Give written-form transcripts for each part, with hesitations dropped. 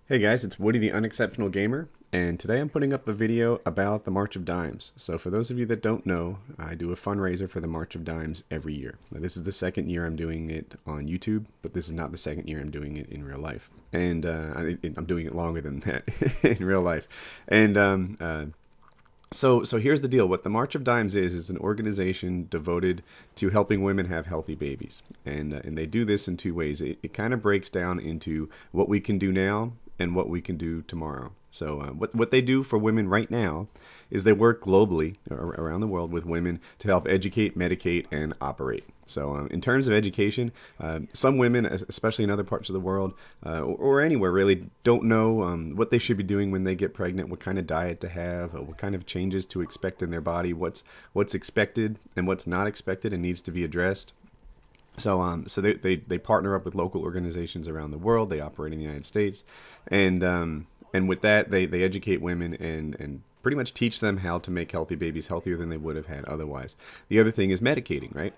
Hey guys, it's Woody the Unexceptional Gamer, and today I'm putting up a video about the March of Dimes. So for those of you that don't know, I do a fundraiser for the March of Dimes every year. Now, this is the second year I'm doing it on YouTube, but this is not the second year I'm doing it in real life. And I'm doing it longer than that in real life. And so here's the deal. What the March of Dimes is an organization devoted to helping women have healthy babies, and they do this in two ways. It kind of breaks down into what we can do now and what we can do tomorrow. So what they do for women right now is they work globally around the world with women to help educate, medicate, and operate. So in terms of education, some women, especially in other parts of the world or anywhere really, don't know what they should be doing when they get pregnant, what kind of diet to have, what kind of changes to expect in their body, what's expected and what's not expected and needs to be addressed. So they partner up with local organizations around the world. They operate in the United States, and with that they educate women and pretty much teach them how to make healthy babies, healthier than they would have had otherwise. The other thing is medicating, right?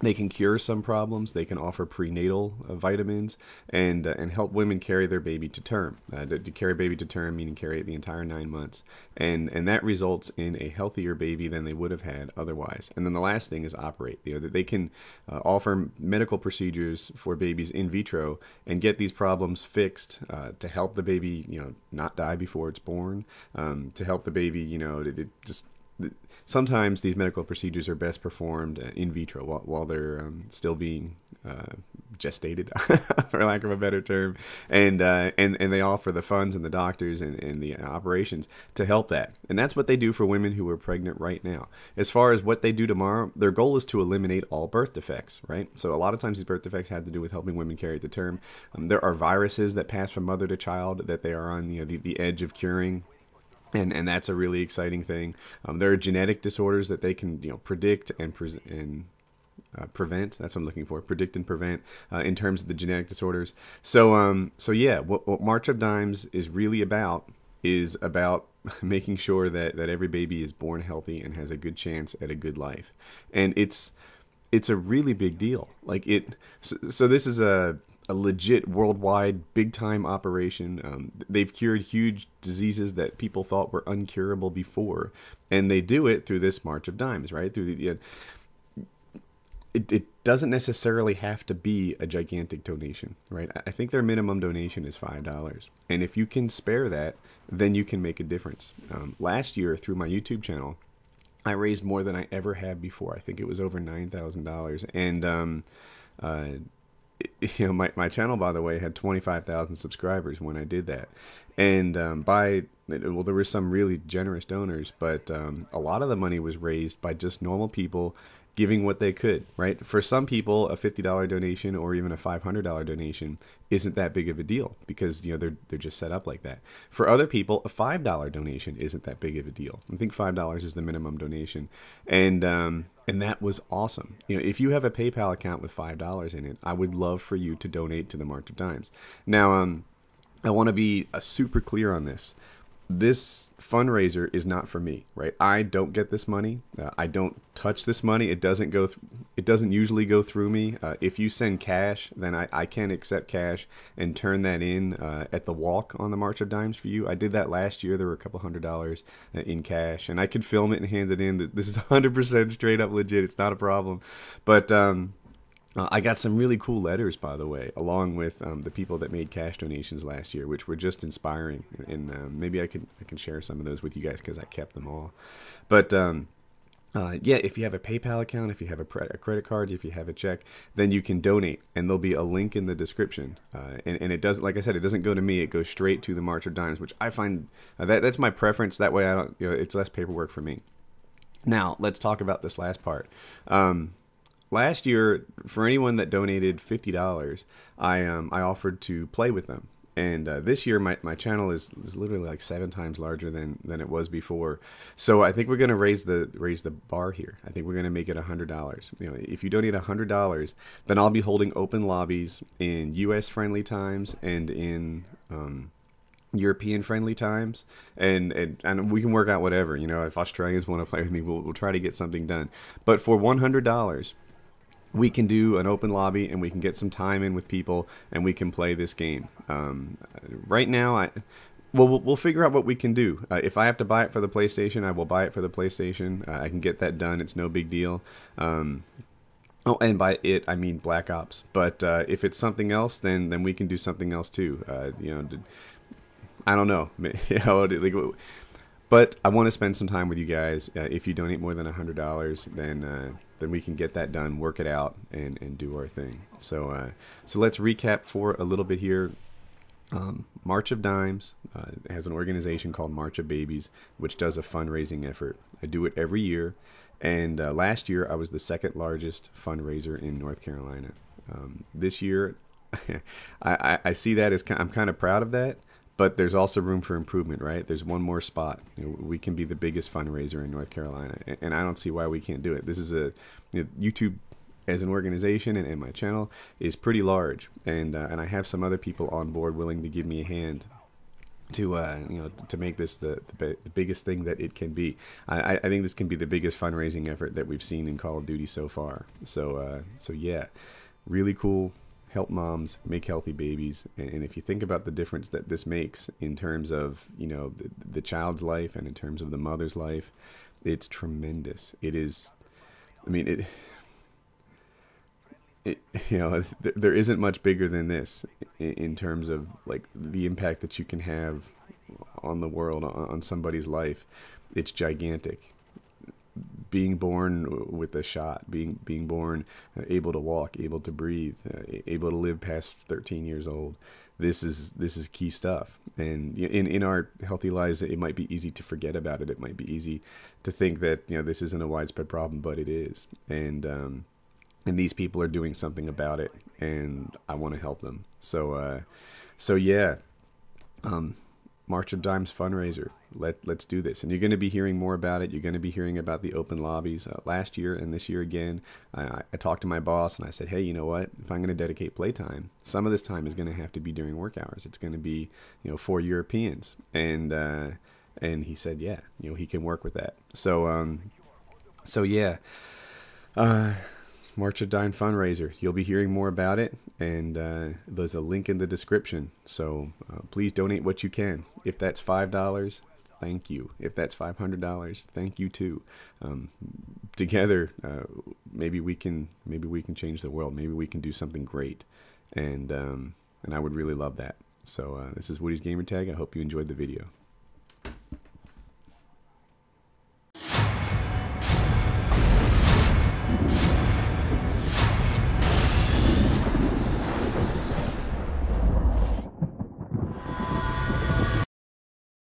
They can cure some problems. They can offer prenatal vitamins and help women carry their baby to term. To carry a baby to term, meaning carry it the entire 9 months, and that results in a healthier baby than they would have had otherwise. And then the last thing is operate. They can offer medical procedures for babies in vitro and get these problems fixed to help the baby, not die before it's born. To help the baby, sometimes these medical procedures are best performed in vitro while they're still being gestated, for lack of a better term, and they offer the funds and the doctors and the operations to help that. And that's what they do for women who are pregnant right now. As far as what they do tomorrow, their goal is to eliminate all birth defects, right? So a lot of times these birth defects have to do with helping women carry to term. There are viruses that pass from mother to child that they are on the edge of curing. And that's a really exciting thing. There are genetic disorders that they can predict and prevent. That's what I'm looking for. Predict and prevent in terms of the genetic disorders. So yeah, what March of Dimes is really about is about making sure that every baby is born healthy and has a good chance at a good life. And it's a really big deal. So this is a legit worldwide big time operation. They've cured huge diseases that people thought were uncurable before, and they do it through this March of Dimes, right? It doesn't necessarily have to be a gigantic donation, right? I think their minimum donation is $5, and if you can spare that, then you can make a difference. Last year through my YouTube channel, I raised more than I ever have before. I think it was over $9,000, and my channel, by the way, had 25,000 subscribers when I did that. And there were some really generous donors, but a lot of the money was raised by just normal people giving what they could, right? For some people, a $50 donation or even a $500 donation isn't that big of a deal because they're just set up like that. For other people, a $5 donation isn't that big of a deal. I think $5 is the minimum donation, and that was awesome. If you have a PayPal account with $5 in it, I would love for you to donate to the March of Dimes. Now, I want to be super clear on this. This fundraiser is not for me, right? I don't get this money. I don't touch this money. It doesn't go. It doesn't usually go through me. If you send cash, then I can accept cash and turn that in at the walk on the March of Dimes for you. I did that last year. There were a couple $100 in cash, and I could film it and hand it in. This is 100% straight up legit. It's not a problem, but. I got some really cool letters, by the way, along with the people that made cash donations last year, which were just inspiring. And maybe I can share some of those with you guys because I kept them all. But yeah, if you have a PayPal account, if you have a credit card, if you have a check, then you can donate, and there'll be a link in the description. And it doesn't, like I said, it doesn't go to me; it goes straight to the March of Dimes, which I find that's my preference. That way, I don't, it's less paperwork for me. Now, let's talk about this last part. Last year, for anyone that donated $50, I offered to play with them. And this year, my channel is literally like 7 times larger than it was before. So I think we're going to raise the bar here. I think we're going to make it $100. If you donate $100, then I'll be holding open lobbies in U.S. friendly times and in European friendly times, and we can work out whatever. If Australians want to play with me, we'll try to get something done. But for $100. we can do an open lobby and we can get some time in with people and we can play this game. Right now, we'll figure out what we can do. If I have to buy it for the PlayStation, I will buy it for the PlayStation. I can get that done. It's no big deal. Oh, and by it I mean Black Ops. But if it's something else, then we can do something else too. I don't know. But I want to spend some time with you guys. If you donate more than $100, then we can get that done, work it out, and do our thing. So let's recap for a little bit here. March of Dimes has an organization called March of Babies, which does a fundraising effort. I do it every year, and last year I was the second largest fundraiser in North Carolina. This year, I see that as I'm kind of proud of that. But there's also room for improvement, right? There's one more spot. We can be the biggest fundraiser in North Carolina, and I don't see why we can't do it. This is YouTube as an organization, and my channel is pretty large, and I have some other people on board willing to give me a hand to make this the biggest thing that it can be. I think this can be the biggest fundraising effort that we've seen in Call of Duty so far. So yeah, really cool. Help moms make healthy babies, and if you think about the difference that this makes in terms of the child's life and in terms of the mother's life, it's tremendous. It is. I mean, there isn't much bigger than this in terms of like the impact that you can have on the world, on somebody's life. It's gigantic. Being born with a shot, being born able to walk, able to breathe, able to live past 13 years old. This is key stuff. And in our healthy lives, it might be easy to forget about it. It might be easy to think that this isn't a widespread problem, but it is. And these people are doing something about it, and I want to help them. So yeah. March of Dimes fundraiser. Let's do this. And you're going to be hearing more about it. You're going to be hearing about the open lobbies. Last year and this year again, I talked to my boss and I said, hey, you know what? If I'm going to dedicate playtime, some of this time is going to have to be during work hours. It's going to be, for Europeans. And he said, yeah, he can work with that. So yeah. March of Dime fundraiser. You'll be hearing more about it, and there's a link in the description. So please donate what you can. If that's $5, thank you. If that's $500, thank you too. Together, maybe we can change the world. Maybe we can do something great, and I would really love that. So this is Woody's Gamertag. I hope you enjoyed the video.